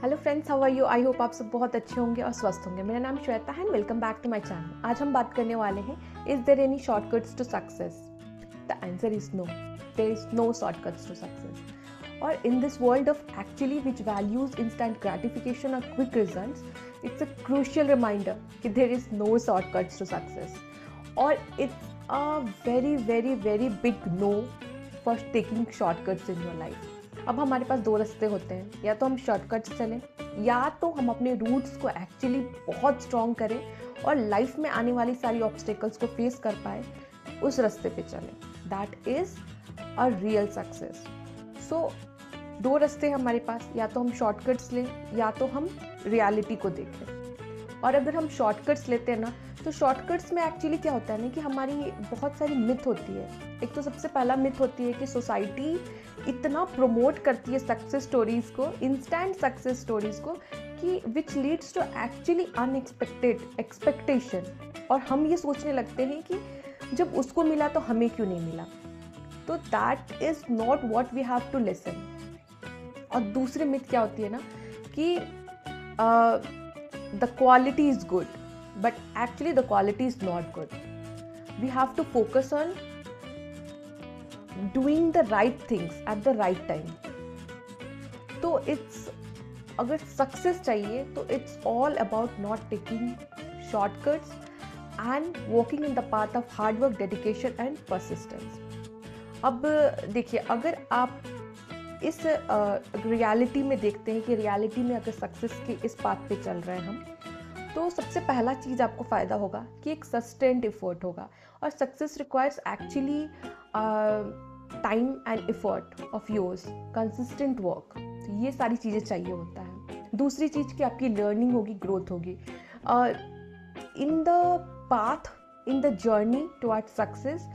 Hello friends, how are you? I hope आप सब बहुत अच्छे होंगे और स्वस्थ होंगे। मेरा नाम श्वेता है and welcome back to my channel. आज हम बात करने वाले हैं, is there any shortcuts to success? The answer is no, there is no shortcuts to success. और in this world of actually which values instant gratification और quick results, it's a crucial reminder कि there is no shortcuts to success. और it's a very very very big no for taking shortcuts in your life. अब हमारे पास दो रास्ते होते हैं, या तो हम शॉर्टकट्स चलें या तो हम अपने रूट्स को एक्चुअली बहुत स्ट्रॉन्ग करें और लाइफ में आने वाली सारी ऑब्स्टेकल्स को फेस कर पाए, उस रास्ते पे चलें। That is a real success. So दो रास्ते हमारे पास, या तो हम शॉर्टकट्स लें या तो हम रियलिटी को देखें। और अगर हम शॉर्टकट्स लेते हैं ना, तो शॉर्टकट्स में एक्चुअली क्या होता है ना कि हमारी बहुत सारी मिथ होती है। एक तो सबसे पहला मिथ होती है कि सोसाइटी इतना प्रमोट करती है सक्सेस स्टोरीज को, इंस्टेंट सक्सेस स्टोरीज को, कि which leads to actually unexpected expectation. और हम ये सोचने लगते हैं कि जब उसको मिला तो हमें क्यों नहीं मिला। तो that is not what we have to listen. और दूसरी मिथ क्या होती है ना कि the quality is good, but actually the quality is not good. We have to focus on doing the right things at the right time. तो अगर success चाहिए तो it's all about not taking shortcuts and walking in the path of hard work, dedication and persistence. अब देखिए, अगर आप इस reality में देखते हैं कि रियलिटी में अगर सक्सेस के इस पाथ पे चल रहे हैं हम, तो सबसे पहला चीज़ आपको फ़ायदा होगा कि एक सस्टेन्ड एफर्ट होगा। और success requires actually time and effort of yours, consistent work. तो ये सारी चीज़ें चाहिए होता है। दूसरी चीज़ कि आपकी लर्निंग होगी, ग्रोथ होगी। In the path, in the journey towards success,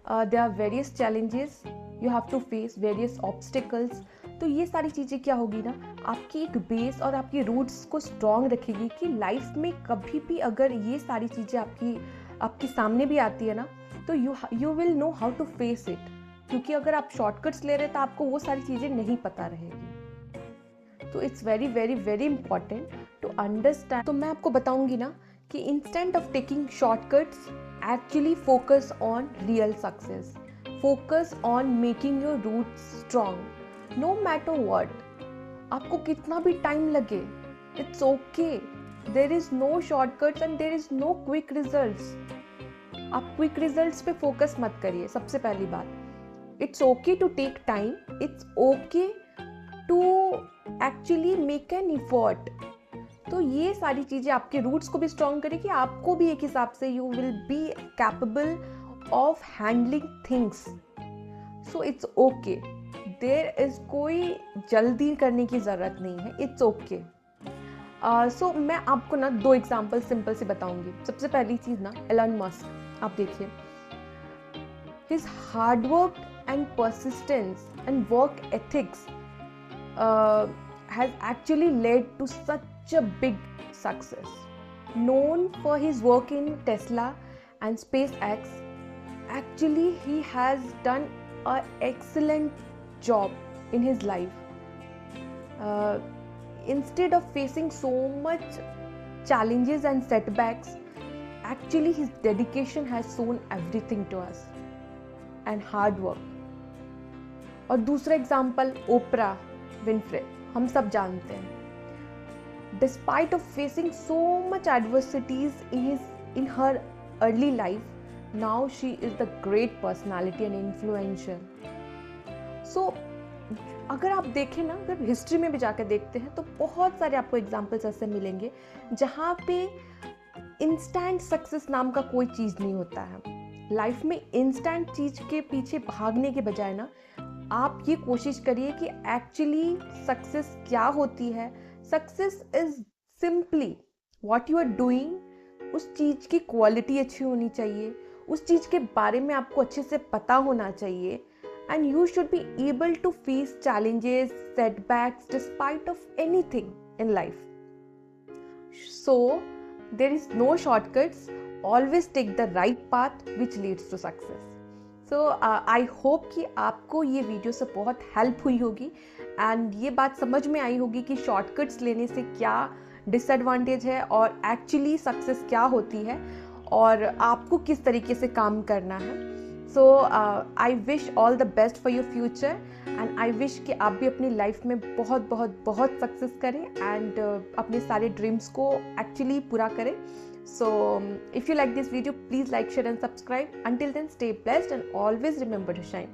there are various challenges, you have to face various obstacles. तो ये सारी चीज़ें क्या होगी ना, आपकी एक बेस और आपकी रूट्स को स्ट्रॉन्ग रखेगी कि लाइफ में कभी भी अगर ये सारी चीज़ें आपकी सामने भी आती है ना, तो you will know how to face it. क्योंकि अगर आप शॉर्टकट्स ले रहे हैं तो आपको वो सारी चीज़ें नहीं पता रहेगी। तो it's very very very important to understand. तो मैं आपको बताऊंगी ना कि instant of taking shortcuts, actually focus on real success, focus on making your roots strong no matter what. आपको कितना भी टाइम लगे, it's okay. There is no shortcuts and there is no quick results. आप quick results पे फोकस मत करिए। सबसे पहली बात, it's okay to take time, it's okay to actually make an effort. तो ये सारी चीज़ें आपके रूट्स को भी स्ट्रॉन्ग करेगी, आपको भी एक हिसाब से you will be capable of handling things. So it's okay, there is कोई जल्दी करने की ज़रूरत नहीं है, इट्स ओके। सो मैं आपको ना दो एग्जाम्पल सिंपल से बताऊंगी। सबसे पहली चीज़ ना, एलन मस्क, आप देखिए, his hard work and persistence and work ethics has actually led to such a big success. Known for his work in Tesla and SpaceX, actually he has done an excellent job in his life. Instead of facing so much challenges and setbacks, actually his dedication has shown everything to us and hard work. और दूसरा example, Oprah Winfrey, हम सब जानते हैं। Despite of facing so much adversities in her early life, now she is the great personality and influential. So अगर आप देखें ना, अगर हिस्ट्री में भी जाकर देखते हैं तो बहुत सारे आपको एग्जाम्पल्स ऐसे मिलेंगे जहाँ पे इंस्टेंट सक्सेस नाम का कोई चीज़ नहीं होता है। लाइफ में इंस्टेंट चीज़ के पीछे भागने के बजाय ना, आप ये कोशिश करिए कि एक्चुअली सक्सेस क्या होती है। Success is simply what you are doing. उस चीज़ की क्वालिटी अच्छी होनी चाहिए, उस चीज़ के बारे में आपको अच्छे से पता होना चाहिए, and you should be able to face challenges, setbacks despite of anything in life. So there is no shortcuts, always take the right path which leads to success. So I hope कि आपको ये video से बहुत help हुई होगी and ये बात समझ में आई होगी कि शॉर्टकट्स लेने से क्या डिसएडवांटेज है और एक्चुअली सक्सेस क्या होती है और आपको किस तरीके से काम करना है. So I wish all the best for your future and I wish कि आप भी अपनी लाइफ में बहुत बहुत बहुत सक्सेस करें एंड अपने सारे ड्रीम्स को एक्चुअली पूरा करें. So if you like this video, please like, share and subscribe. Until then, stay blessed and always remember to shine.